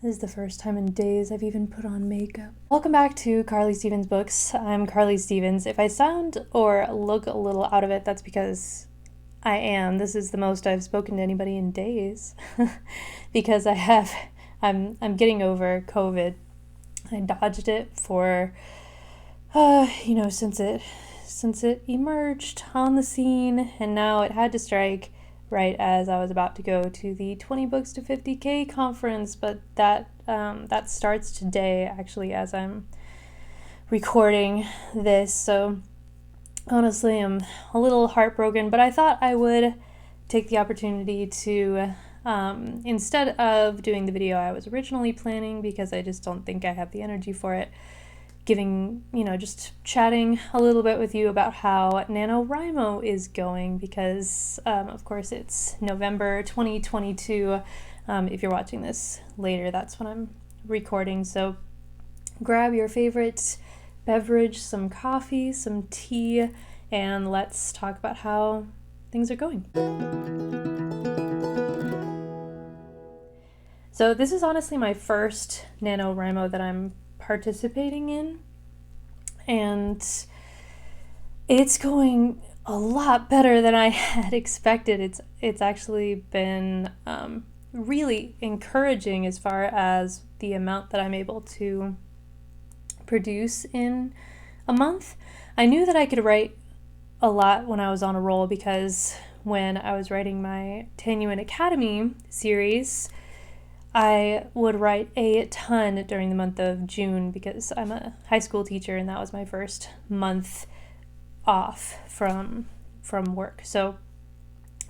This is the first time in days I've even put on makeup. Welcome back to Carly Stevens Books. I'm Carly Stevens. If I sound or look a little out of it, that's because I am. This is the most I've spoken to anybody in days because I'm getting over COVID. I dodged it for since it emerged on the scene, and now it had to strike right as I was about to go to the 20 Books to 50K conference, but that starts today, actually, as I'm recording this. So honestly, I'm a little heartbroken, but I thought I would take the opportunity to, instead of doing the video I was originally planning, because I just don't think I have the energy for it, just chatting a little bit with you about how NaNoWriMo is going, because of course it's November 2022. If you're watching this later, that's when I'm recording. So grab your favorite beverage, some coffee, some tea, and let's talk about how things are going. So this is honestly my first NaNoWriMo that I'm participating in, and it's going a lot better than I had expected. It's actually been really encouraging as far as the amount that I'm able to produce in a month. I knew that I could write a lot when I was on a roll, because when I was writing my Tanu and Academy series, I would write a ton during the month of June, because I'm a high school teacher and that was my first month off from work. So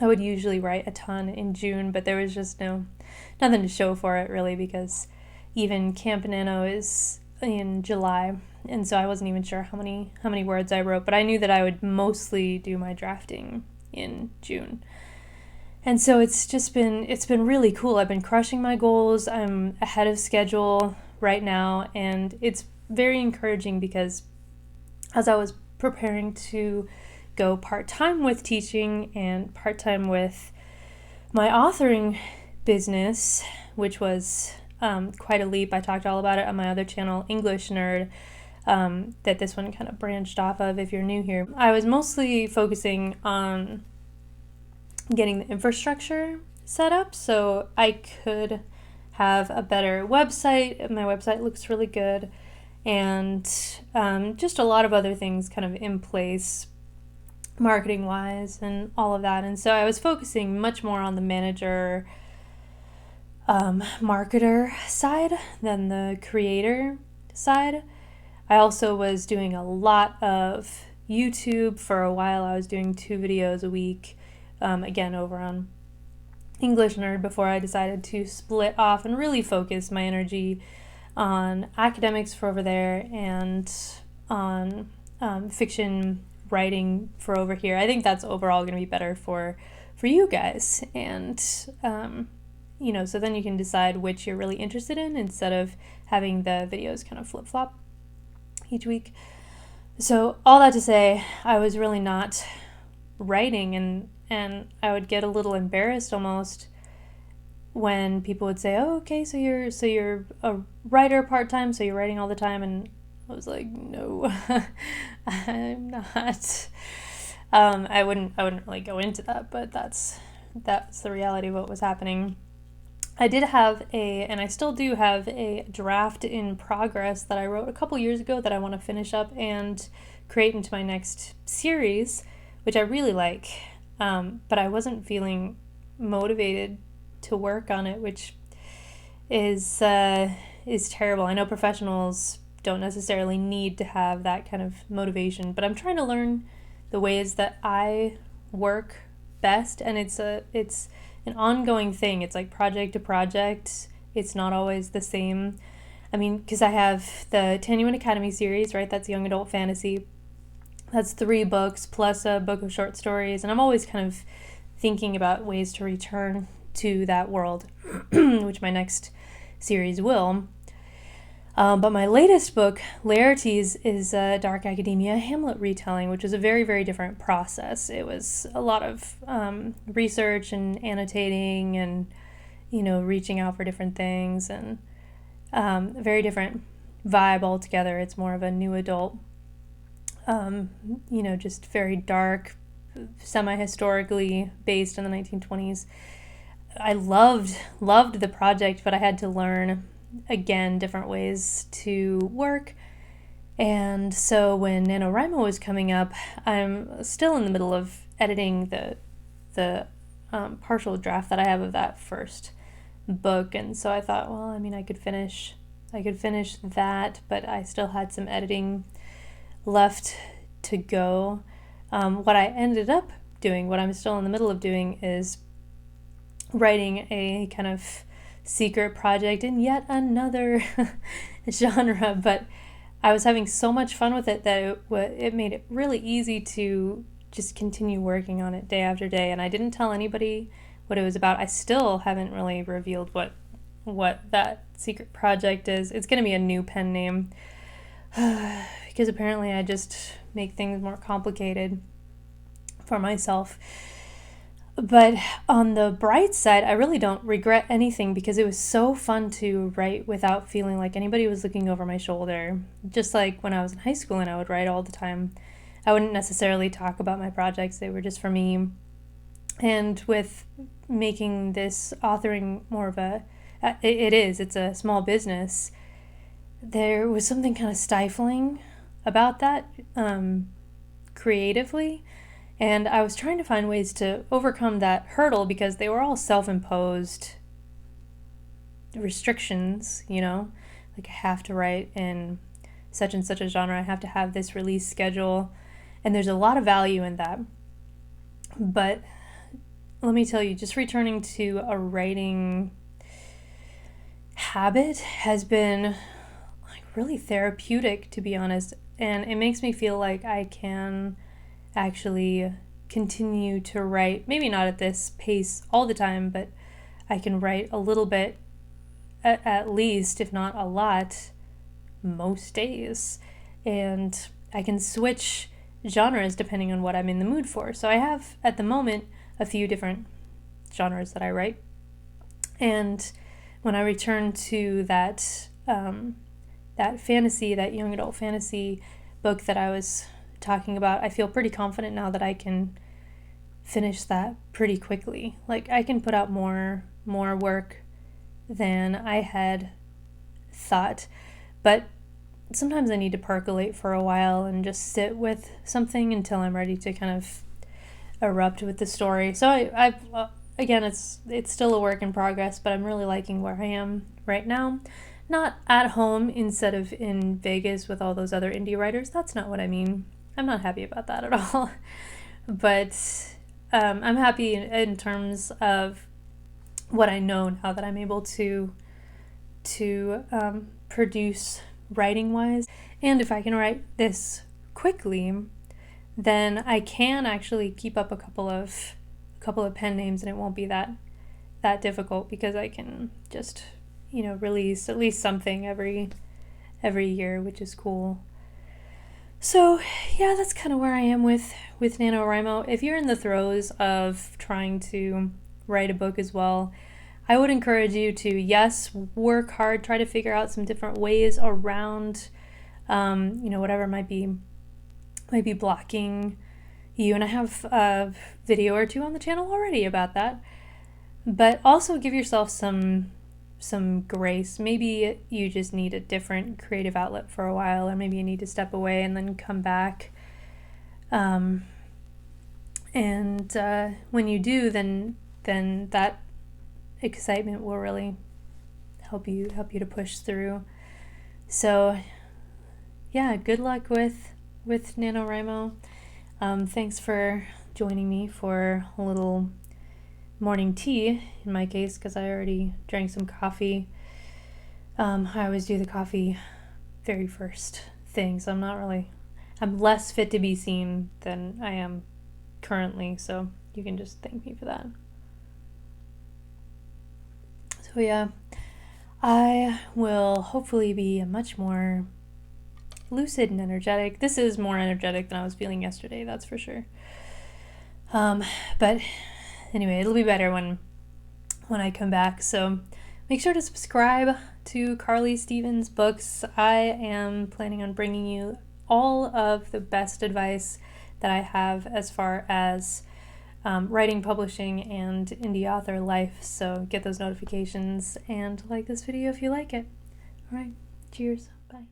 I would usually write a ton in June, but there was just nothing to show for it really, because even Camp Nano is in July, and so I wasn't even sure how many words I wrote, but I knew that I would mostly do my drafting in June. And so it's been really cool. I've been crushing my goals. I'm ahead of schedule right now, and it's very encouraging, because as I was preparing to go part-time with teaching and part-time with my authoring business, which was quite a leap. I talked all about it on my other channel, English Nerd, that this one kind of branched off of if you're new here. I was mostly focusing on getting the infrastructure set up so I could have a better website. My website looks really good, and just a lot of other things kind of in place marketing wise and all of that. And so I was focusing much more on the manager marketer side than the creator side. I also was doing a lot of YouTube. For a while I was doing 2 videos a week, again over on English Nerd, before I decided to split off and really focus my energy on academics for over there and on fiction writing for over here. I think that's overall going to be better for you guys, and so then you can decide which you're really interested in, instead of having the videos kind of flip-flop each week. So all that to say, I was really not writing, and I would get a little embarrassed almost when people would say, "Oh, okay, so you're a writer part-time, so you're writing all the time," and I was like, "No, I'm not." I wouldn't really go into that, but that's the reality of what was happening. I did have and I still do have a draft in progress that I wrote a couple years ago that I want to finish up and create into my next series, which I really like, but I wasn't feeling motivated to work on it, which is terrible. I know professionals don't necessarily need to have that kind of motivation, but I'm trying to learn the ways that I work best, and it's an ongoing thing. It's like project to project. It's not always the same. I mean, because I have the Tanu and Academy series, right? That's young adult fantasy. That's 3 books plus a book of short stories, and I'm always kind of thinking about ways to return to that world, which my next series will. But my latest book, Laertes, is a dark academia Hamlet retelling, which was a very, very different process. It was a lot of research and annotating and, reaching out for different things. And A very different vibe altogether. It's more of a new adult, just very dark, semi-historically based in the 1920s. I loved the project, but I had to learn, again, different ways to work. And so when NaNoWriMo was coming up, I'm still in the middle of editing the partial draft that I have of that first book. And so I thought, well, I could finish that, but I still had some editing left to go. What I ended up doing, what I'm still in the middle of doing, is writing a kind of secret project in yet another genre, but I was having so much fun with it that it made it really easy to just continue working on it day after day, and I didn't tell anybody what it was about. I still haven't really revealed what that secret project is. It's going to be a new pen name because apparently I just make things more complicated for myself. But on the bright side, I really don't regret anything because it was so fun to write without feeling like anybody was looking over my shoulder. Just like when I was in high school and I would write all the time. I wouldn't necessarily talk about my projects, they were just for me. And with making this authoring more of it's a small business, there was something kind of stifling about that creatively. And I was trying to find ways to overcome that hurdle because they were all self-imposed restrictions, like I have to write in such and such a genre, I have to have this release schedule, and there's a lot of value in that. But let me tell you, just returning to a writing habit has been really therapeutic, to be honest, and it makes me feel like I can actually continue to write, maybe not at this pace all the time, but I can write a little bit at least, if not a lot, most days. And I can switch genres depending on what I'm in the mood for. So I have, at the moment, a few different genres that I write. And when I return to that fantasy, that young adult fantasy book that I was talking about, I feel pretty confident now that I can finish that pretty quickly. Like I can put out more work than I had thought, but sometimes I need to percolate for a while and just sit with something until I'm ready to kind of erupt with the story. So I've again, it's still a work in progress, but I'm really liking where I am right now. Not at home instead of in Vegas with all those other indie writers. That's not what I mean. I'm not happy about that at all. But I'm happy in terms of what I know now that I'm able to produce writing-wise. And if I can write this quickly, then I can actually keep up a couple of pen names, and it won't be that difficult because I can just release at least something every year, which is cool. So yeah, that's kind of where I am with NaNoWriMo. If you're in the throes of trying to write a book as well, I would encourage you to, yes, work hard, try to figure out some different ways around, whatever might be blocking you. And I have a video or two on the channel already about that. But also give yourself some grace. Maybe you just need a different creative outlet for a while, or maybe you need to step away and then come back. And when you do, then that excitement will really help you to push through. So yeah, good luck with NaNoWriMo. Thanks for joining me for a little morning tea, in my case, because I already drank some coffee. I always do the coffee very first thing, so I'm less fit to be seen than I am currently, so you can just thank me for that. So yeah, I will hopefully be much more lucid and energetic. This is more energetic than I was feeling yesterday, that's for sure. But anyway, it'll be better when I come back. So make sure to subscribe to Carly Stevens Books. I am planning on bringing you all of the best advice that I have as far as writing, publishing, and indie author life. So get those notifications and like this video if you like it. All right, cheers. Bye.